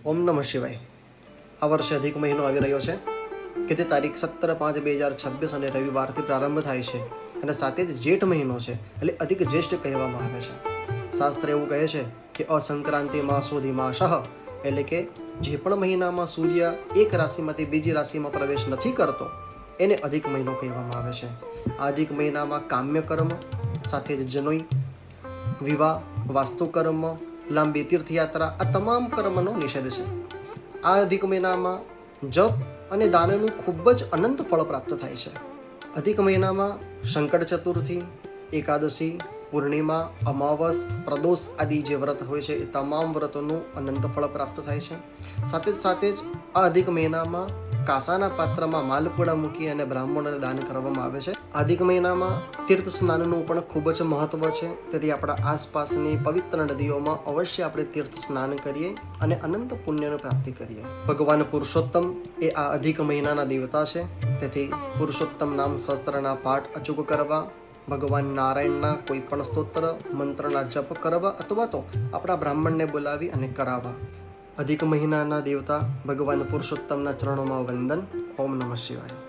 ઓમ નમઃ શિવાય. આ વર્ષે અધિક મહિનો આવી રહ્યો છે કે જે તારીખ 17/5/2026 અને રવિવારથી પ્રારંભ થાય છે અને સાથે જ જેઠ મહિનો છે એટલે અધિક જ્યેષ્ઠ કહેવામાં આવે છે. શાસ્ત્ર એવું કહે છે કે અસંક્રાંતિ માસોધિ માસઃ એટલે કે જે પણ મહિનામાં સૂર્ય એક રાશિમાંથી બીજી રાશિમાં પ્રવેશ નથી કરતો એને અધિક મહિનો કહેવામાં આવે છે. આ અધિક મહિનામાં કામ્ય કર્મ સાથે જ જનોઈ, વિવાહ, વાસ્તુકર્મ, લાંબી તીર્થયાત્રા આ તમામ કર્મનો નિષેધ છે. આ અધિક મહિનામાં જપ અને દાનનું ખૂબ જ અનંત ફળ પ્રાપ્ત થાય છે. અધિક મહિનામાં સંકટ ચતુર્થી, એકાદશી, પૂર્ણિમા, અમાવસ, પ્રદોષ આદિ જે વ્રત હોય છે એ તમામ વ્રતોનું અનંત ફળ પ્રાપ્ત થાય છે. સાથે જ આ અધિક મહિનામાં કાંસાના પાત્રમાં માલપુડા મૂકી અને બ્રાહ્મણોને દાન કરવામાં આવે છે. અધિક મહિનામાં તીર્થ સ્નાનનું પણ ખૂબ જ મહત્વ છે. તેથી આપણા આસપાસની પવિત્ર નદીઓમાં અવશ્ય આપણે તીર્થ સ્નાન કરીએ અને અનંત પુણ્યની પ્રાપ્તિ કરીએ. ભગવાન પુરુષોત્તમ એ આ અધિક મહિનાના દેવતા છે. તેથી પુરુષોત્તમ નામ સહસ્ત્રના પાઠ અચૂક કરવા, ભગવાન નારાયણના કોઈ પણ સ્તોત્ર મંત્રના જપ કરવા અથવા તો આપણા બ્રાહ્મણને બોલાવી અને કરાવવા. અધિક મહિનાના દેવતા ભગવાન પુરુષોત્તમના ચરણોમાં વંદન. ઓમ નમઃ શિવાય.